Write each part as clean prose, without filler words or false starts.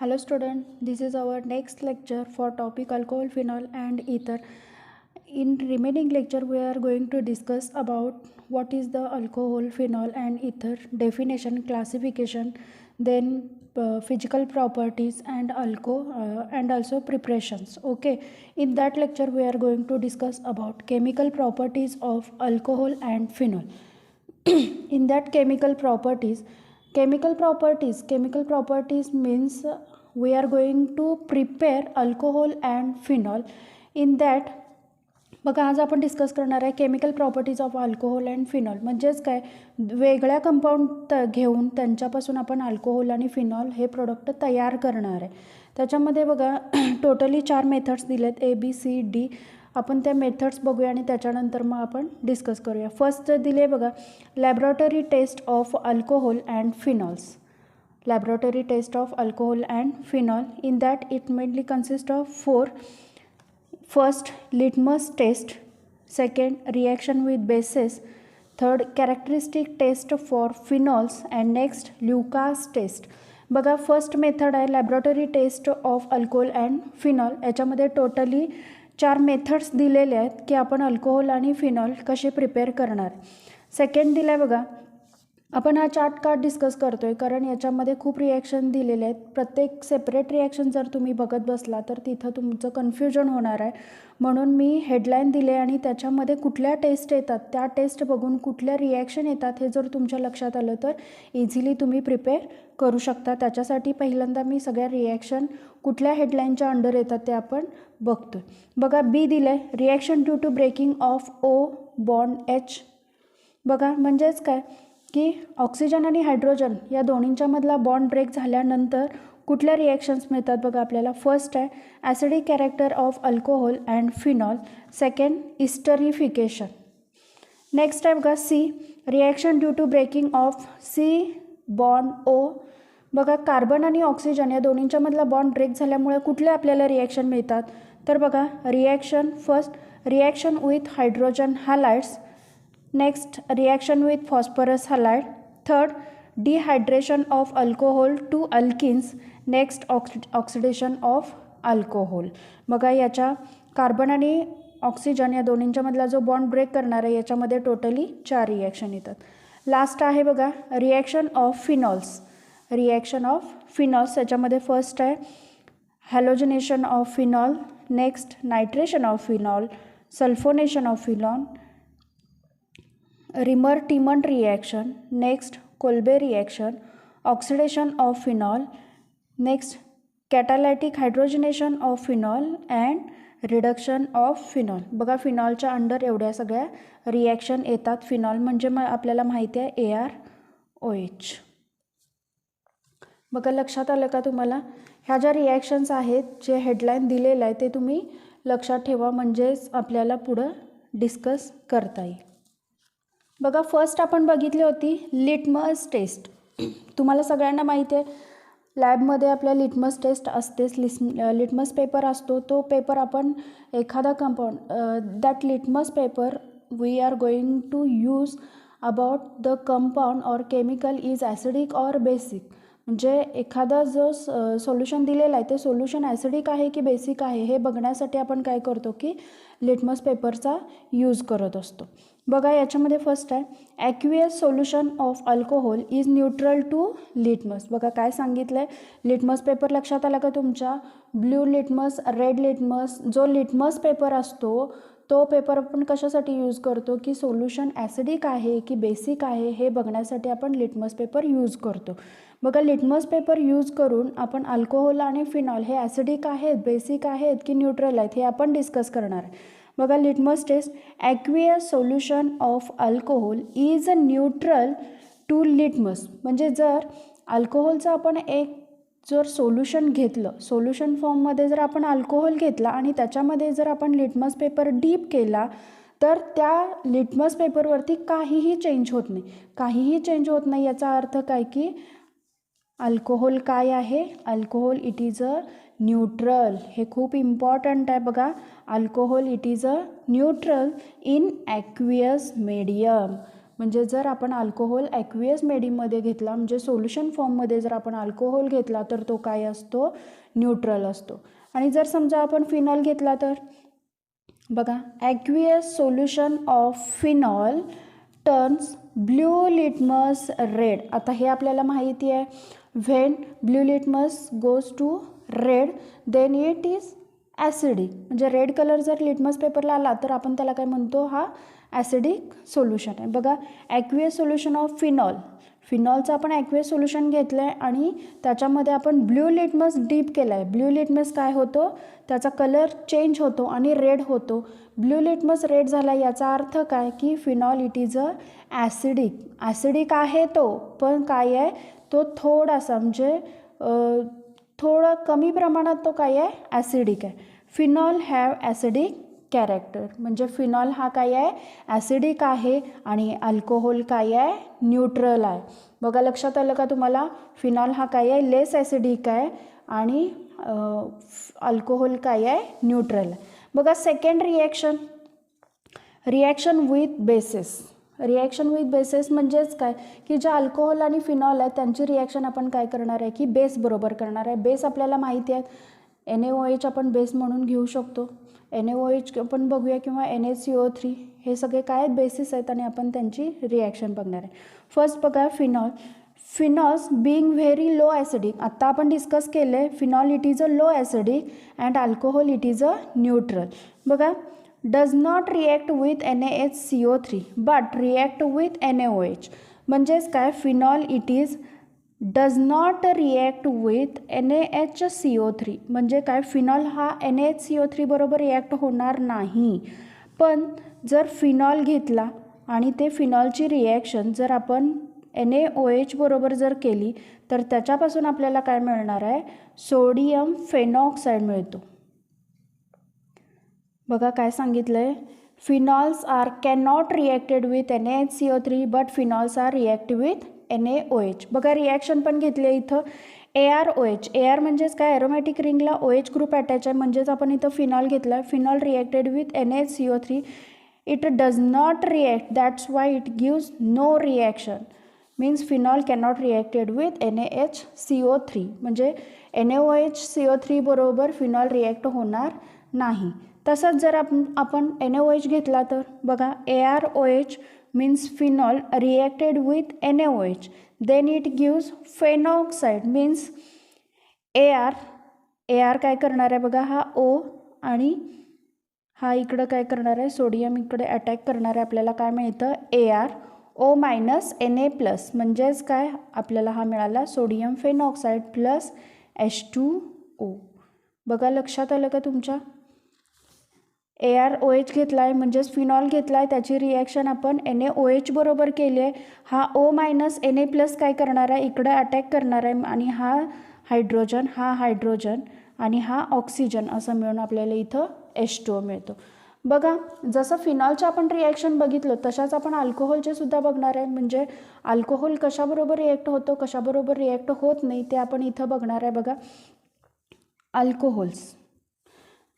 Hello student, this is our next lecture for topic alcohol, phenol and ether. In remaining lecture we are going to discuss about what is the alcohol, phenol and ether, definition, classification, then physical properties and and also preparations. Okay, in that lecture we are going to discuss about chemical properties of alcohol and phenol. In that chemical properties means we are going to prepare alcohol and phenol. In that बघा आज आपण discuss करणार आहे chemical properties of alcohol and phenol. म्हणजेच काय, वेगळ्या compound घेऊन त्यांच्यापासून आपण अल्कोहोल आणि फिनॉल हे प्रोडक्ट तयार करणार आहे. त्याच्यामध्ये बघा टोटली 4 मेथड्स दिलेत, ABCD. आपण त्या मेथड्स बघूया आणि त्याच्यानंतर मग आपण डिस्कस करूया. फर्स्ट दिले बघा, laboratory test of alcohol and phenols. Laboratory test of alcohol and phenol. In that it mainly consist of 4. First, litmus test. Second, reaction with bases. Third, characteristic test for phenols. And next, Lucas test. बघा first method आहे laboratory test of alcohol and phenol. याच्यामध्ये totally 4 methods दिलेले आहेत की आपण alcohol आणि phenol कसे prepare करणार. सेकंड दिला आहे बघा, आपण हा चार्ट का डिस्कस करतो आहे कारण याच्यामध्ये खूप रिॲक्शन दिलेले आहेत. प्रत्येक सेपरेट रिॲक्शन जर तुम्ही बघत बसला तर तिथं तुमचं कन्फ्युजन होणार आहे. म्हणून मी हेडलाईन दिले आणि त्याच्यामध्ये कुठल्या टेस्ट येतात त्या टेस्ट बघून कुठल्या रिॲक्शन येतात हे जर तुमच्या लक्षात आलं तर इझिली तुम्ही प्रिपेअर करू शकता. त्याच्यासाठी पहिल्यांदा मी सगळ्या रिॲक्शन कुठल्या हेडलाईनच्या अंडर येतात ते आपण बघतो आहे. बघा बी दिलं आहे, reaction due to breaking of O bond H. बघा म्हणजेच काय की ऑक्सिजन आणि हायड्रोजन या दोन्हींच्या मधला बॉन्ड ब्रेक झाल्यानंतर कुठल्या रिॲक्शन्स मिळतात बघा आपल्याला. फर्स्ट आहे acidic character of alcohol and phenol. Second, esterification. Next आहे बघा C, reaction due to breaking of C bond O. बघा कार्बन आणि ऑक्सिजन या दोन्हींच्या मधला बॉन्ड ब्रेक झाल्यामुळे कुठले आपल्याला रिॲक्शन मिळतात तर बघा reaction, first reaction with hydrogen halides. Next, reaction with phosphorus halide. Third, dehydration of alcohol to alkenes. Next, oxidation of alcohol. बघा याच्या कार्बन आणि ऑक्सिजन या दोन्हींच्या मधला जो बॉन्ड ब्रेक करणार आहे याच्यामध्ये टोटली 4 रिॲक्शन येतात. लास्ट आहे बघा reaction of phenols. Reaction of phenols याच्यामध्ये फर्स्ट आहे halogenation of phenol. Next, nitration of phenol, sulfonation of phenol, Reimer Tiemann reaction. Next, Kolbe reaction, oxidation of phenol. Next, catalytic hydrogenation of phenol and reduction of phenol. बघा फिनॉलच्या under एवढ्या सगळ्या reaction येतात. Phenol म्हणजे मग आपल्याला माहिती आहे ArOH. बघा लक्षात आलं का तुम्हाला. ह्या ज्या रिॲक्शन्स आहेत जे हेडलाईन दिलेलं आहे ते तुम्ही लक्षात ठेवा म्हणजेच आपल्याला पुढं डिस्कस करता येईल. बघा फर्स्ट आपण बघितली होती लिटमस टेस्ट. तुम्हाला सगळ्यांना माहिती आहे लॅबमध्ये आपल्या लिटमस टेस्ट असतेच. लिटमस पेपर असतो. तो पेपर आपण एखादा compound that litmus paper we are going to use about the compound or chemical is acidic or basic. म्हणजे एखादा जो सोल्युशन दिलेला आहे ते सोल्युशन ॲसिडिक आहे की बेसिक आहे हे बघण्यासाठी आपण काय करतो की लिटमस पेपरचा यूज करत असतो. बघा याच्यामध्ये फर्स्ट आहे aqueous solution of alcohol is neutral to litmus. बघा काय सांगितलं आहे, लिटमस पेपर लक्षात आला का तुमच्या. Blue litmus, red litmus. जो लिटमस पेपर असतो तो पेपर आपण कशासाठी यूज करतो की सोल्युशन ॲसिडिक आहे की बेसिक आहे हे बघण्यासाठी आपण लिटमस पेपर यूज करतो. बघा लिटमस पेपर यूज करून आपण अल्कोहोल आणि फिनॉल हे ॲसिडिक आहेत, बेसिक आहेत की न्यूट्रल आहेत हे आपण डिस्कस करणार आहे. बघा litmus test, aqueous solution of alcohol is a neutral to litmus. म्हणजे जर अल्कोहोलचं आपण एक जर सोल्युशन घेतलं, सोल्युशन फॉर्ममध्ये जर आपण अल्कोहोल घेतला आणि त्याच्यामध्ये जर आपण लिटमस पेपर डीप केला तर त्या लिटमस पेपरवरती काहीही चेंज होत नाही. काहीही चेंज होत नाही याचा अर्थ काय की अल्कोहोल काय आहे, alcohol it is a neutral. हे खूप इम्पॉर्टंट आहे बघा. Alcohol it is a neutral in aqueous medium. म्हणजे जर आपण अल्कोहोल ॲक्वियस मेडियममध्ये घेतला, म्हणजे सोल्युशन फॉर्ममध्ये जर आपण अल्कोहोल घेतला तर तो काय असतो, न्यूट्रल असतो. आणि जर समजा आपण फिनॉल घेतला तर बघा, aqueous solution of phenol turns blue litmus red. आता हे आपल्याला माहिती आहे, when blue litmus goes to red then it is acidic. म्हणजे रेड कलर जर लिटमस पेपरला आला तर आपण त्याला काय म्हणतो, हा ॲसिडिक सोल्युशन आहे. बघा, ॲक्वियस सोल्युशन ऑफ फिनॉल, फिनॉलचं आपण ॲक्वियस सोल्युशन घेतलं आहे आणि त्याच्यामध्ये आपण ब्ल्यू लिटमस डीप केला आहे. ब्ल्यू लिटमस काय होतो, त्याचा कलर चेंज होतो आणि रेड होतो. ब्ल्यू लिटमस रेड झाला याचा अर्थ काय की phenol it is a acidic. Acidic आहे तो, पण काय आहे तो थोडासा म्हणजे थोडं कमी प्रमाणात तो काय आहे, ॲसिडिक आहे. Phenol have acidic character. म्हणजे फिनॉल हा काय आहे, ॲसिडिक आहे आणि अल्कोहोल काय आहे, न्यूट्रल आहे. बघा लक्षात आलं का तुम्हाला, फिनॉल हा काय आहे, लेस ॲसिडिक आहे आणि अल्कोहोल काय आहे, न्यूट्रल आहे. बघा second reaction, reaction with basis. Reaction with bases म्हणजेच काय की जे अल्कोहोल आणि फिनॉल आहे त्यांची रिॲक्शन आपण काय करणार आहे की बेस बरोबर करणार आहे. बेस आपल्याला माहिती आहे, NaOH आपण बेस म्हणून घेऊ शकतो. NaOH आपण बघूया किंवा NaCO3, हे सगळे काय आहेत, बेसिस आहेत आणि आपण त्यांची रिॲक्शन बघणार आहे. फर्स्ट बघा phenol. Phenols being very low acidic. आत्ता आपण डिस्कस केलं आहे, phenol it is a low acidic and alcohol it is a neutral. बघा, does not react with NaHCO3 but react with NaOH. म्हणजेच काय, phenol it is does not react with NaHCO3. म्हणजे काय, phenol हा NaHCO3 बरोबर react होणार नाही. पण जर फिनॉल घेतला आणि ते फिनॉलची रिॲक्शन जर आपण NaOH बरोबर जर केली तर त्याच्यापासून आपल्याला काय मिळणार आहे, सोडियम फेनॉक्साईड मिळतो. बघा काय सांगितलं आहे, phenols are can not reacted with NaHCO3 but phenols are react with NaOH. बघा रिॲक्शन पण घेतली आहे इथं, ArOH. AR म्हणजेच काय, ॲरोमॅटिक रिंगला OH ग्रुप अटॅच आहे, म्हणजेच आपण इथं फिनॉल घेतला आहे. Phenol reacted with NaHCO3, it does not react, that's why it gives no reaction. Means phenol cannot reacted with NaHCO3. म्हणजे NaOHCO3 बरोबर फिनॉल रिॲक्ट होणार नाही. तसंच जर आपण NaOH घेतला तर बघा, ArOH means phenol reacted with NaOH then it gives phenoxide. Means AR काय करणार आहे बघा, हा O आणि हा इकडं काय करणार आहे, सोडियम इकडे अटॅक करणार आहे. आपल्याला काय मिळतं, ArO मायनस Na प्लस. म्हणजेच काय, आपल्याला हा मिळाला सोडियम फेनॉक्साईड प्लस H2O. बघा लक्षात आलं का तुमच्या, ArOH घेतला आहे म्हणजेच फिनॉल घेतला आहे, त्याची रिॲक्शन आपण NaOH बरोबर केली आहे. हा O मायनस Na प्लस काय करणार आहे, इकडं अटॅक करणार आहे आणि हा हायड्रोजन आणि हा ऑक्सिजन असं मिळून आपल्याला इथं H2O मिळतो. बघा जसं फिनॉलचं आपण रिॲक्शन बघितलं तशाच आपण अल्कोहोलचे सुद्धा बघणार आहे. म्हणजे अल्कोहोल कशाबरोबर रिॲक्ट होतो, कशाबरोबर रिॲक्ट होत नाही ते आपण इथं बघणार आहे. बघा अल्कोहोल्स,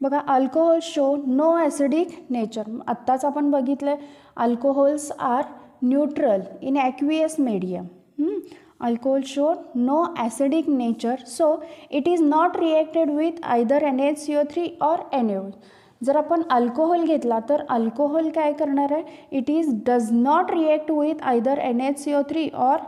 बघा alcohol show no acidic nature. आत्ताच आपण बघितलं alcohols are neutral in aqueous medium. Alcohol show no acidic nature, so it is not reacted with either NaHCO3 or NaOH. जर आपण अल्कोहोल घेतला तर अल्कोहोल काय करणार आहे, it is does not react with either NaHCO3 or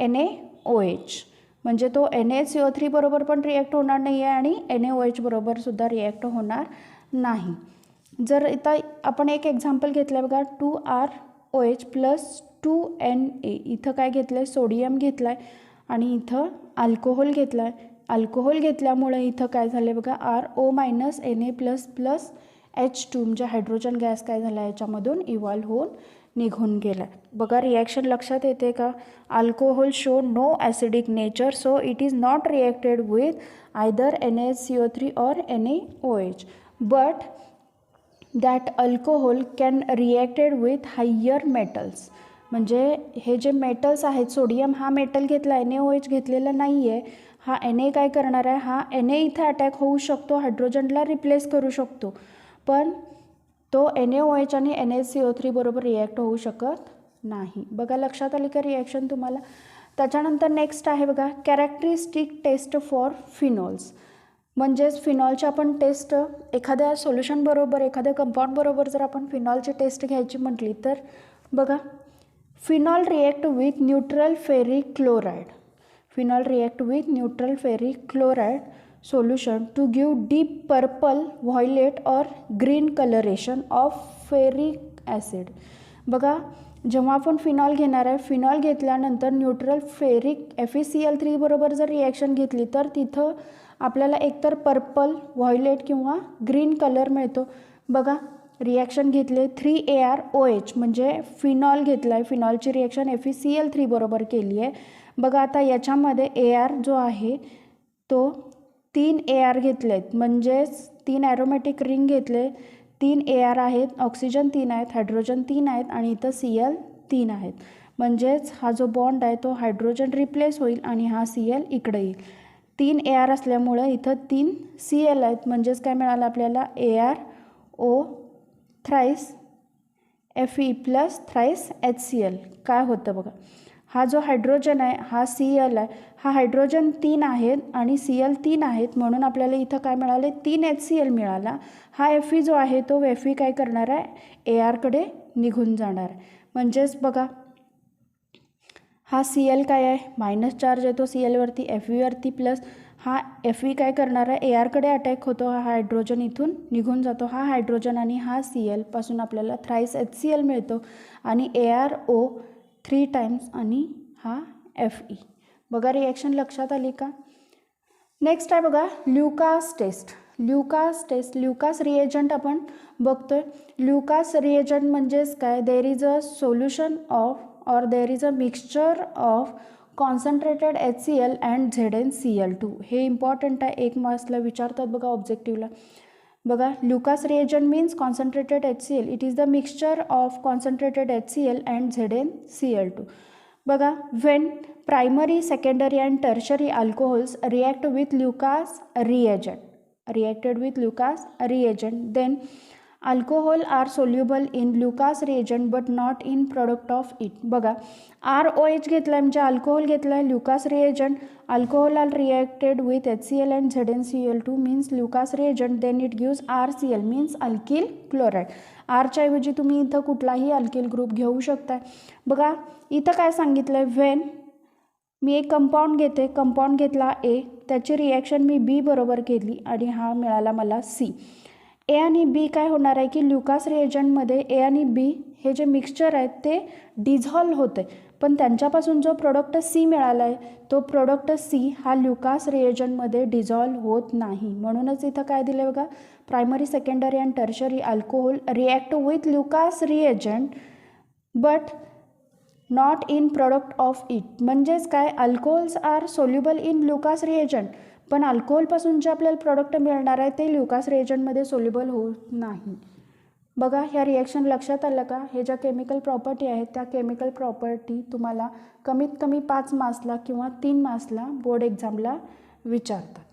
NaOH. म्हणजे तो NaHCO3 बरोबर पण रिॲक्ट होणार नाही आहे आणि NaOH बरोबर सुद्धा रिॲक्ट होणार नाही. जर इथं आपण एक एक्झाम्पल घेतलं आहे बघा, 2ROH प्लस 2Na. इथं काय घेतलं आहे, सोडियम घेतला आहे आणि इथं अल्कोहोल घेतला आहे. अल्कोहोल घेतल्यामुळे इथं काय झालं आहे बघा, RO minus Na plus plus H2 म्हणजे हायड्रोजन गॅस काय झाला याच्यामधून इव्हॉल्व होऊन निघून गेला. बघा रिॲक्शन लक्षात येते का, alcohol show no acidic nature, so it is not reacted with either NaHCO3 or NaOH, but that alcohol can reacted with higher metals. म्हणजे हे जे मेटल्स आहेत, सोडियम हा मेटल घेतला आहे, NaOH घेतलेला नाही आहे. हा Na काय करणार आहे, हा Na इथं अटॅक होऊ शकतो, हायड्रोजनला रिप्लेस करू शकतो, पण तो NaOH आणि NaCO3 बरोबर रिॲक्ट होऊ शकत नाही. बघा लक्षात आली का रिॲक्शन तुम्हाला. त्याच्यानंतर नेक्स्ट आहे बघा कॅरेक्टरिस्टिक टेस्ट फॉर फिनॉल्स. म्हणजेच फिनॉलची आपण टेस्ट एखाद्या सोल्युशनबरोबर एखाद्या कंपाऊंडबरोबर जर आपण फिनॉलची टेस्ट घ्यायची म्हटली तर बघा phenol react with neutral ferric chloride. Phenol react with neutral ferric chloride solution to give deep purple, violet or green coloration of ferric acid. बघा जेव्हा आपण फिनॉल घेणार आहे, फिनॉल घेतल्यानंतर न्यूट्रल फेरिक FeCl3 बरोबर जर रिॲक्शन घेतली तर तिथं आपल्याला एकतर पर्पल, व्हायोलेट किंवा ग्रीन कलर मिळतो. बघा रिॲक्शन घेतले 3ArOH म्हणजे फिनॉल घेतला आहे, फिनॉलची रिॲक्शन FeCl3 बरोबर केली आहे. बघा आता याच्यामध्ये AR जो आहे तो 3 AR घेतले आहेत, म्हणजेच 3 ॲरोमॅटिक रिंग घेतले, 3 AR आहेत, ऑक्सिजन 3 आहेत, हायड्रोजन 3 आहेत आणि इथं Cl 3 आहेत. म्हणजेच हा जो बॉन्ड आहे तो हायड्रोजन रिप्लेस होईल आणि हा Cl इकडे येईल. 3 AR असल्यामुळं इथं 3 Cl आहेत, म्हणजेच काय मिळालं आपल्याला ArO thrice Fe plus thrice HCl. काय होतं बघा हा जो हायड्रोजन आहे हा Cl आहे, हा हायड्रोजन 3 आहेत आणि Cl 3 आहेत, म्हणून आपल्याला इथं काय मिळाले 3 HCl मिळाला. हा Fe जो आहे तो Fe काय करणार आहे ARकडे निघून जाणार आहे. म्हणजेच बघा हा Cl काय आहे मायनस चार्ज येतो Clवरती Feवरती प्लस हा Fe काय करणार आहे ARकडे अटॅक होतो, हा हायड्रोजन इथून निघून जातो. हा हायड्रोजन आणि हा Cl पासून आपल्याला थ्राईस HCl मिळतो आणि ArO 3 टाइम्स आणि हा Fe. बघा रिॲक्शन लक्षात आली का. नेक्स्ट आहे बघा ल्युकास टेस्ट. ल्युकास रिएजंट आपण बघतोय. ल्युकास रिएजंट म्हणजेच काय there is a solution of और there is a mixture of concentrated HCl and ZnCl2. हे इम्पॉर्टंट आहे, 1 मार्क्सला विचारतात बघा ऑब्जेक्टिव्हला. बघा Lucas reagent means concentrated HCl. It is the mixture of concentrated HCl and ZnCl2. बघा when primary secondary and tertiary alcohols react with Lucas reagent then alcohol are soluble in Lucas reagent but not in product of it. बघा ROH घेतला म्हणजे alcohol घेतला आहे, Lucas reagent, alcohol are reacted with HCl and ZnCl2 means Lucas reagent, then it gives RCl means alkyl chloride. च्या ऐवजी तुम्ही इथं कुठलाही अल्किल ग्रुप घेऊ शकता. बघा इथं काय सांगितलं आहे व्हेन मी एक कंपाऊंड घेते, कंपाऊंड घेतला A, त्याची रिॲक्शन मी B बरोबर केली आणि हा मिळाला मला C. ए आणि बी काय होणार आहे की ल्युकास रिएजंटमध्ये ए आणि बी हे जे मिक्सचर आहेत ते डिझॉल्व होते, पण त्यांच्यापासून जो प्रोडक्ट सी मिळाला आहे तो प्रोडक्ट सी हा ल्युकास रिएजंटमध्ये डिझॉल्व होत नाही. म्हणूनच इथं काय दिलं बघा primary secondary and tertiary alcohol react with Lucas reagent but not in product of it. म्हणजेच काय alcohols are soluble in Lucas reagent, पण अल्कोहोलपासून जे आपल्याला प्रोडक्ट मिळणार आहे ते ल्युकास रिएजंटमध्ये सोल्युबल होत नाही. बघा ह्या रिॲक्शन लक्षात आलं का. हे ज्या केमिकल प्रॉपर्टी आहेत त्या केमिकल प्रॉपर्टी तुम्हाला कमीत कमी 5 मार्क्सला किंवा 3 मार्क्सला बोर्ड एक्झामला विचारतात.